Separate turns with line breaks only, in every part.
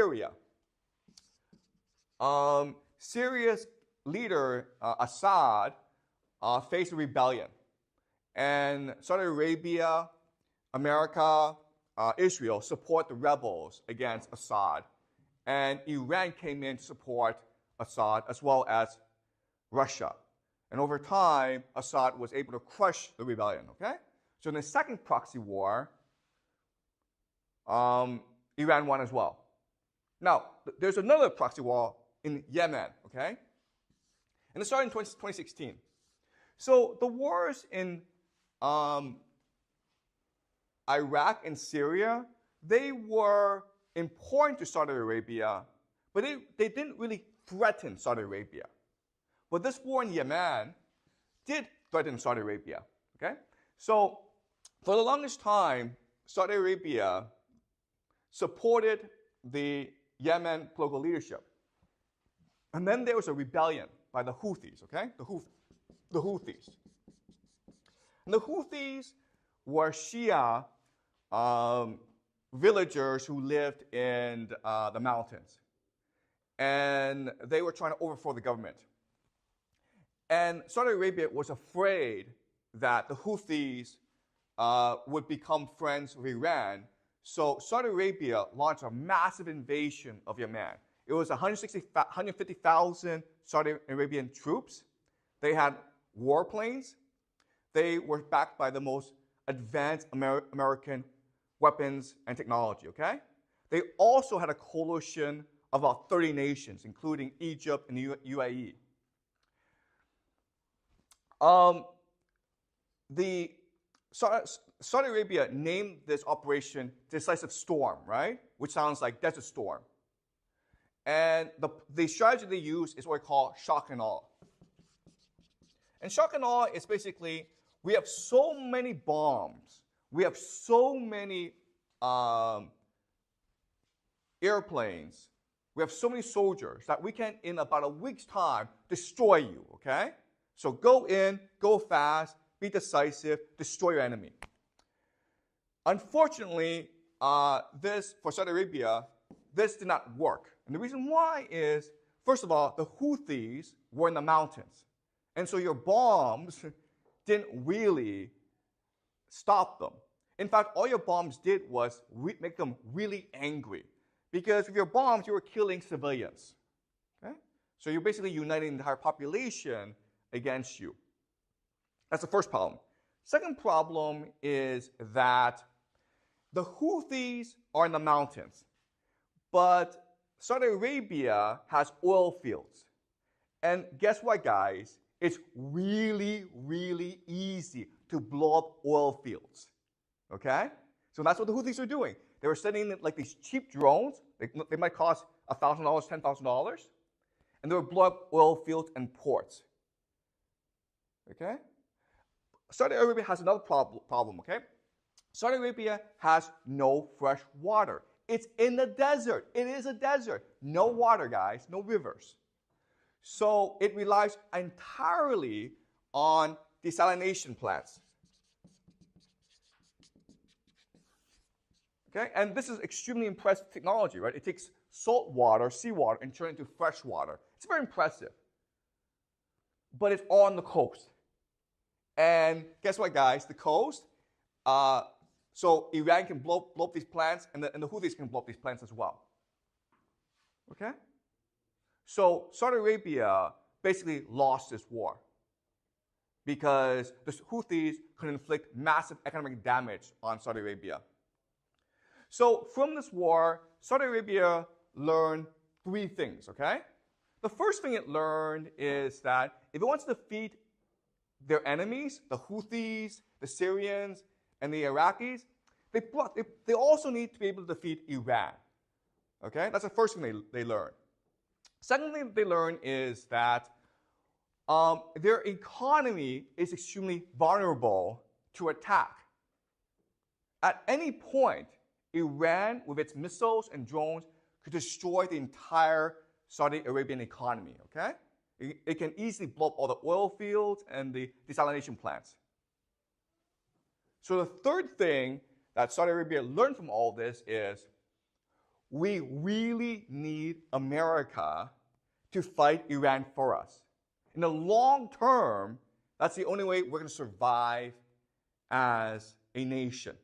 Syria. Syria's leader, Assad, faced a rebellion. And Saudi Arabia, America, Israel support the rebels against Assad. And Iran came in to support Assad as well as Russia. And over time, Assad was able to crush the rebellion, okay? So in the second proxy war, Iran won as well. Now, there's another proxy war in Yemen, okay? And it started in 2016. So the wars in Iraq and Syria, they were important to Saudi Arabia, but they didn't really threaten Saudi Arabia. But this war in Yemen did threaten Saudi Arabia, okay? So for the longest time, Saudi Arabia supported the Yemen political leadership. And then there was a rebellion by the Houthis, okay? The Houthis. And the Houthis were Shia villagers who lived in the mountains. And they were trying to overthrow the government. And Saudi Arabia was afraid that the Houthis would become friends with Iran. So Saudi Arabia launched a massive invasion of Yemen. It was 150,000 Saudi Arabian troops. They had warplanes. They were backed by the most advanced American weapons and technology, okay? They also had a coalition of about 30 nations, including Egypt and the UAE. Saudi Arabia named this operation Decisive Storm, right? Which sounds like Desert Storm. And the strategy they use is what we call shock and awe. And shock and awe is basically, we have so many bombs, we have so many airplanes, we have so many soldiers that we can, in about a week's time, destroy you, okay? So go in, go fast, be decisive, destroy your enemy. Unfortunately, for Saudi Arabia, this did not work. And the reason why is, first of all, the Houthis were in the mountains. And so your bombs didn't really stop them. In fact, all your bombs did was make them really angry. Because with your bombs, you were killing civilians. Okay? So you're basically uniting the entire population against you. That's the first problem. Second problem is that the Houthis are in the mountains, but Saudi Arabia has oil fields. And guess what, guys? It's really, really easy to blow up oil fields. Okay? So that's what the Houthis are doing. They were sending like these cheap drones. They might cost $1,000, $10,000. And they would blow up oil fields and ports. Okay? Saudi Arabia has another problem, okay? Saudi Arabia has no fresh water. It's in the desert. It is a desert. No water, guys. No rivers. So it relies entirely on desalination plants. Okay? And this is extremely impressive technology, right? It takes salt water, seawater, and turns it into fresh water. It's very impressive. But it's on the coast. And guess what, guys? The coast, so Iran can blow up these plants, and the Houthis can blow up these plants as well. Okay? So Saudi Arabia basically lost this war because the Houthis could inflict massive economic damage on Saudi Arabia. So from this war, Saudi Arabia learned three things, okay? The first thing it learned is that if it wants to defeat their enemies, the Houthis, the Syrians, and the Iraqis, they also need to be able to defeat Iran. Okay? That's the first thing they learned. Second thing they learned is that their economy is extremely vulnerable to attack. At any point, Iran, with its missiles and drones, could destroy the entire Saudi Arabian economy, okay? It can easily blow up all the oil fields and the desalination plants. So the third thing that Saudi Arabia learned from all this is we really need America to fight Iran for us. In the long term, that's the only way we're going to survive as a nation.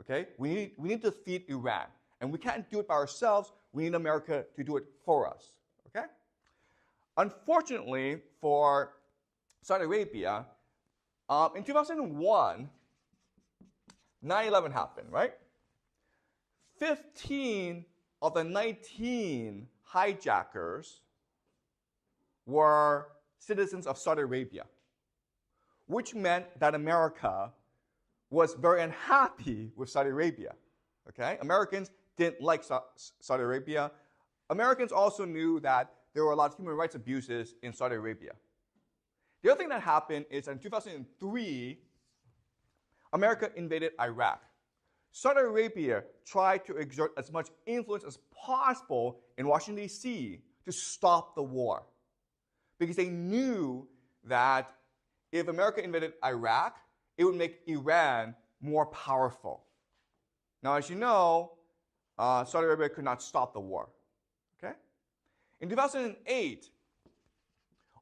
Okay? We need to defeat Iran. And we can't do it by ourselves. We need America to do it for us. Okay? Unfortunately, for Saudi Arabia, in 2001, 9/11 happened, right? 15 of the 19 hijackers were citizens of Saudi Arabia, which meant that America was very unhappy with Saudi Arabia. Okay? Americans didn't like Saudi Arabia. Americans also knew that there were a lot of human rights abuses in Saudi Arabia. The other thing that happened is in 2003, America invaded Iraq. Saudi Arabia tried to exert as much influence as possible in Washington, D.C. to stop the war, because they knew that if America invaded Iraq, it would make Iran more powerful. Now, as you know, Saudi Arabia could not stop the war. Okay? In 2008,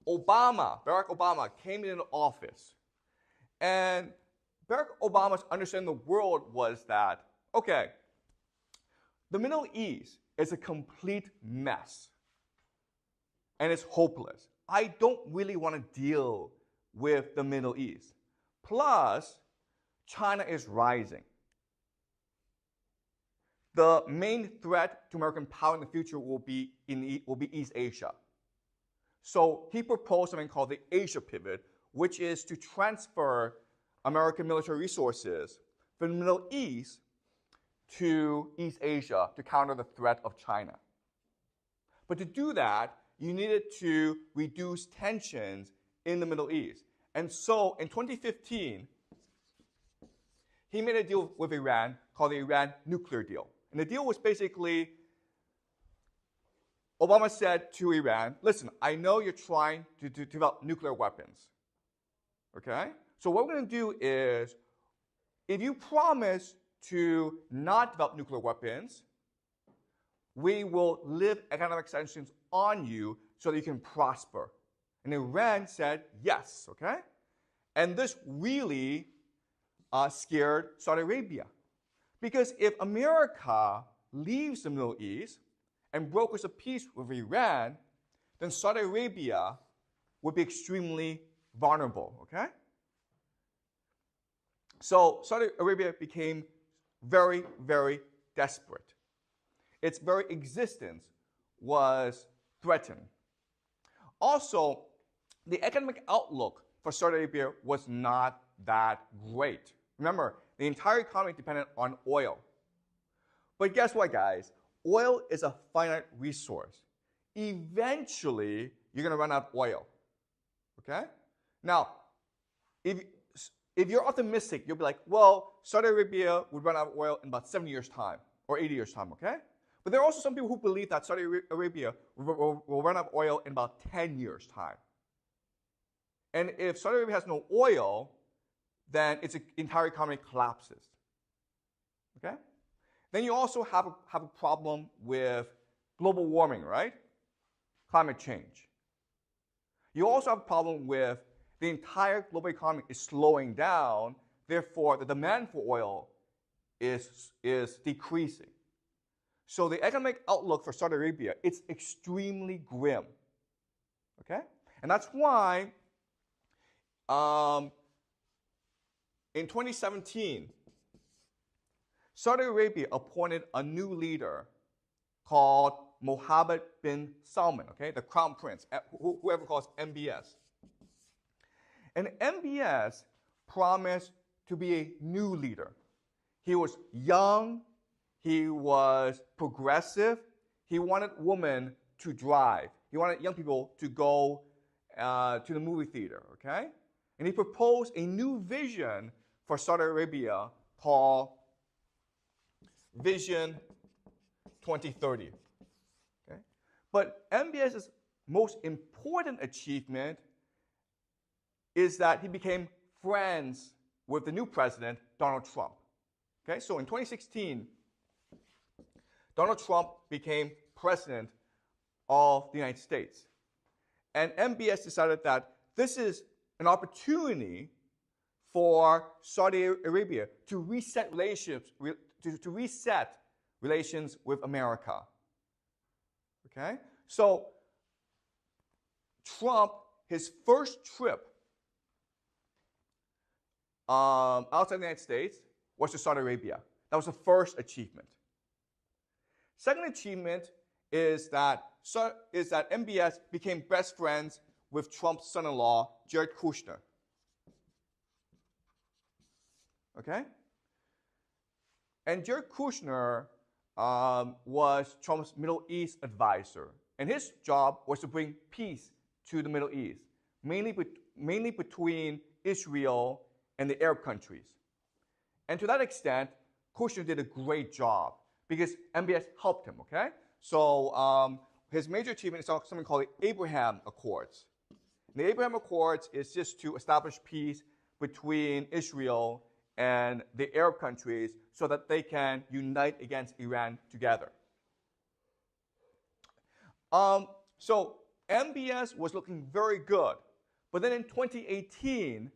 Barack Obama came into office, and Barack Obama's understanding of the world was that, okay, the Middle East is a complete mess, and it's hopeless. I don't really want to deal with the Middle East. Plus, China is rising. The main threat to American power in the future will be East Asia. So he proposed something called the Asia Pivot, which is to transfer American military resources from the Middle East to East Asia to counter the threat of China. But to do that, you needed to reduce tensions in the Middle East. And so in 2015, he made a deal with Iran called the Iran nuclear deal. And the deal was basically, Obama said to Iran, listen, I know you're trying to develop nuclear weapons. Okay? So what we're going to do is, if you promise to not develop nuclear weapons, we will lift economic sanctions on you so that you can prosper. And Iran said yes, okay? And this really scared Saudi Arabia. Because if America leaves the Middle East and brokers a peace with Iran, then Saudi Arabia would be extremely vulnerable, okay? So Saudi Arabia became very, very desperate. Its very existence was threatened. Also, the economic outlook for Saudi Arabia was not that great. Remember, the entire economy depended on oil. But guess what, guys? Oil is a finite resource. Eventually, you're going to run out of oil. Okay? Now, if you're optimistic, you'll be like, well, Saudi Arabia would run out of oil in about 70 years' time or 80 years' time, okay? But there are also some people who believe that Saudi Arabia will run out of oil in about 10 years' time. And if Saudi Arabia has no oil, then its entire economy collapses. Okay? Then you also have a problem with global warming, right? Climate change. You also have a problem with the entire global economy is slowing down, therefore the demand for oil is decreasing. So the economic outlook for Saudi Arabia, it's extremely grim. Okay? And that's why in 2017, Saudi Arabia appointed a new leader called Mohammed bin Salman, okay, the crown prince, whoever calls MBS. And MBS promised to be a new leader. He was young, he was progressive, he wanted women to drive. He wanted young people to go to the movie theater, okay? And he proposed a new vision for Saudi Arabia called Vision 2030. Okay? But MBS's most important achievement is that he became friends with the new president, Donald Trump. Okay? So in 2016, Donald Trump became president of the United States. And MBS decided that this is an opportunity for Saudi Arabia to reset relations with America. Okay? So Trump, his first trip outside the United States was to Saudi Arabia. That was the first achievement. Second achievement is that MBS became best friends with Trump's son-in-law, Jared Kushner. Okay? And Jared Kushner was Trump's Middle East advisor. And his job was to bring peace to the Middle East, mainly between Israel and the Arab countries. And to that extent, Kushner did a great job because MBS helped him, okay? So his major achievement is something called the Abraham Accords. And the Abraham Accords is just to establish peace between Israel and the Arab countries so that they can unite against Iran together. So MBS was looking very good. But then in 2018,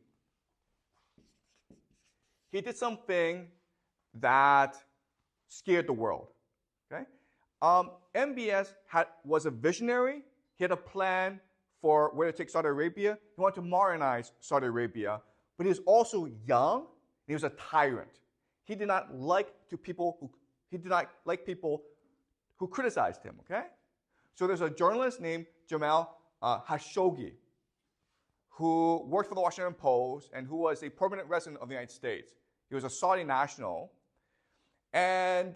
he did something that scared the world. Okay? MBS was a visionary. He had a plan for where to take Saudi Arabia. He wanted to modernize Saudi Arabia. But he was also young. And he was a tyrant. He did not like people who criticized him. Okay? So there's a journalist named Jamal Khashoggi who worked for the Washington Post and who was a permanent resident of the United States. He was a Saudi national. And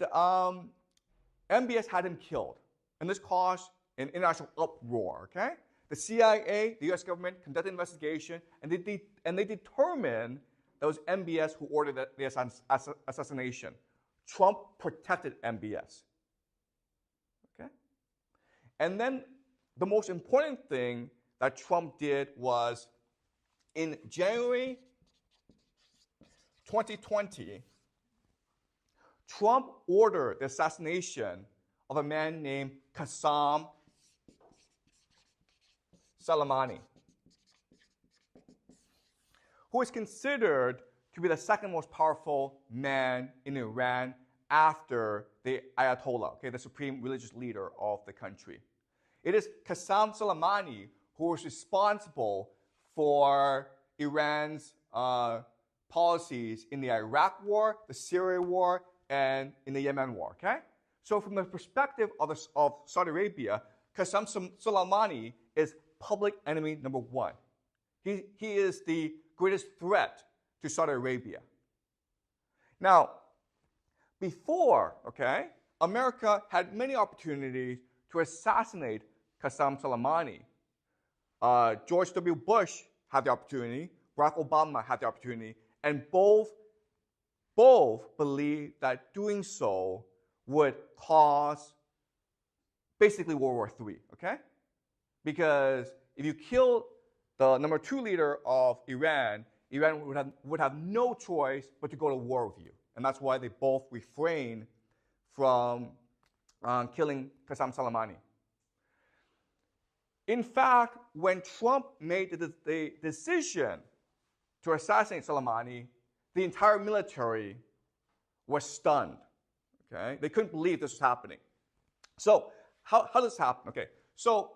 MBS had him killed. And this caused an international uproar, okay? The CIA, the US government, conducted an investigation, and they determined that it was MBS who ordered the assassination. Trump protected MBS. Okay? And then the most important thing that Trump did was in January 2020, Trump ordered the assassination of a man named Qasem Soleimani, who is considered to be the second most powerful man in Iran after the Ayatollah, okay, the supreme religious leader of the country. It is Qasem Soleimani who was responsible for Iran's policies in the Iraq War, the Syria War, and in the Yemen War, okay? So from the perspective of Saudi Arabia, Qasem Soleimani is public enemy number one. He is the greatest threat to Saudi Arabia. Now, before, okay, America had many opportunities to assassinate Qasem Soleimani. George W. Bush had the opportunity, Barack Obama had the opportunity, and both believed that doing so would cause basically World War III, okay? Because if you kill the number 2 leader of Iran, Iran would have no choice but to go to war with you. And that's why they both refrained from killing Qasem Soleimani. In fact, when Trump made the decision to assassinate Soleimani, the entire military was stunned. Okay? They couldn't believe this was happening. So how does this happen? Okay. So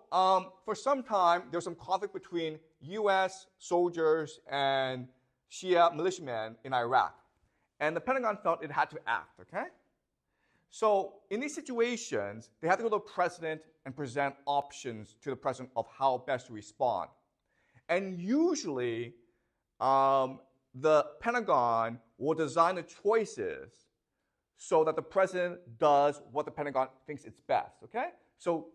for some time, there was some conflict between U.S. soldiers and Shia militiamen in Iraq. And the Pentagon felt it had to act, okay? So in these situations, they had to go to the president and present options to the president of how best to respond. And usually, the Pentagon will design the choices so that the president does what the Pentagon thinks is best, okay? So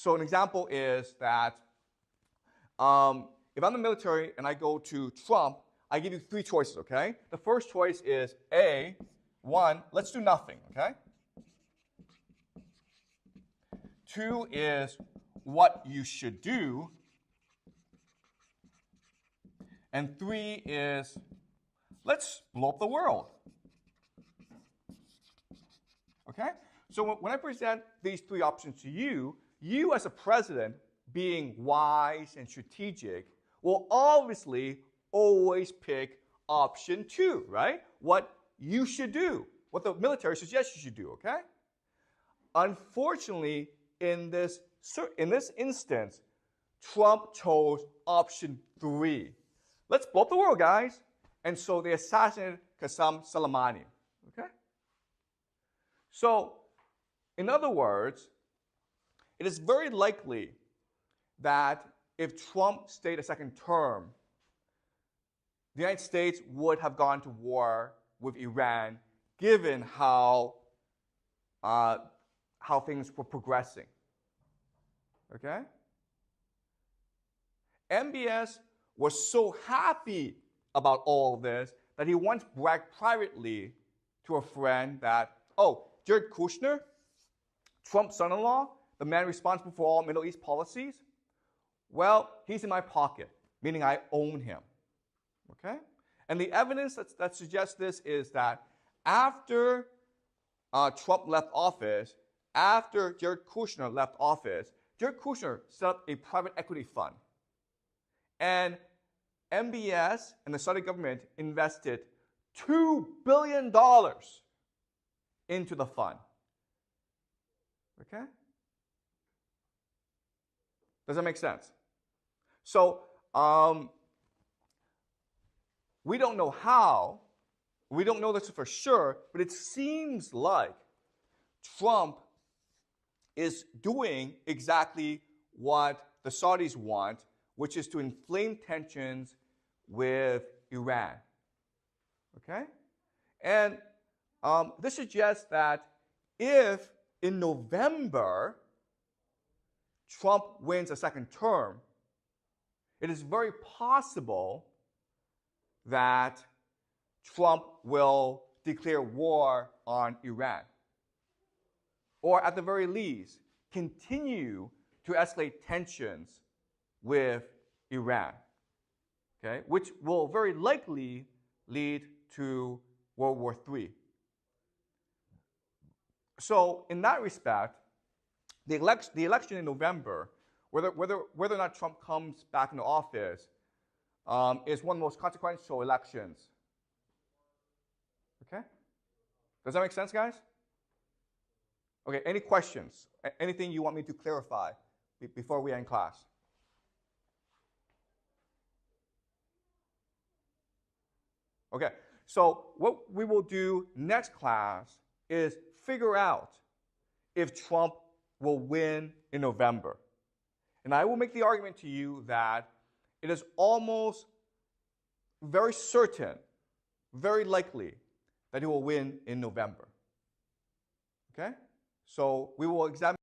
an example is that if I'm the military and I go to Trump, I give you 3 choices, okay? The first choice is A, 1, let's do nothing, okay? 2 is what you should do. And 3 is let's blow up the world. Okay? So when I present these three options to you, you as a president, being wise and strategic, will obviously always pick option 2, right? What you should do, what the military suggests you should do, okay? Unfortunately, in this instance, Trump chose option 3. Let's blow up the world, guys. And so they assassinated Qasem Soleimani, okay? So, in other words, it is very likely that if Trump stayed a second term, the United States would have gone to war with Iran, given how things were progressing. Okay? MBS was so happy about all of this that he once bragged privately to a friend that, oh, Jared Kushner, Trump's son-in-law, the man responsible for all Middle East policies, well, he's in my pocket, meaning I own him. Okay? And the evidence that suggests this is that after Trump left office, after Jared Kushner left office, Jared Kushner set up a private equity fund. And MBS and the Saudi government invested $2 billion into the fund. Okay? Does that make sense? So, we don't know how, we don't know this for sure, but it seems like Trump is doing exactly what the Saudis want, which is to inflame tensions with Iran. Okay? And this suggests that if in November Trump wins a second term, it is very possible that Trump will declare war on Iran. Or at the very least, continue to escalate tensions with Iran, okay, which will very likely lead to World War III. So in that respect, the election in November, whether or not Trump comes back into office, is one of the most consequential elections. Okay? Does that make sense, guys? Okay, any questions? Anything you want me to clarify before we end class? Okay, so what we will do next class is figure out if Trump will win in November. And I will make the argument to you that it is almost very certain, very likely, that he will win in November. Okay? So we will examine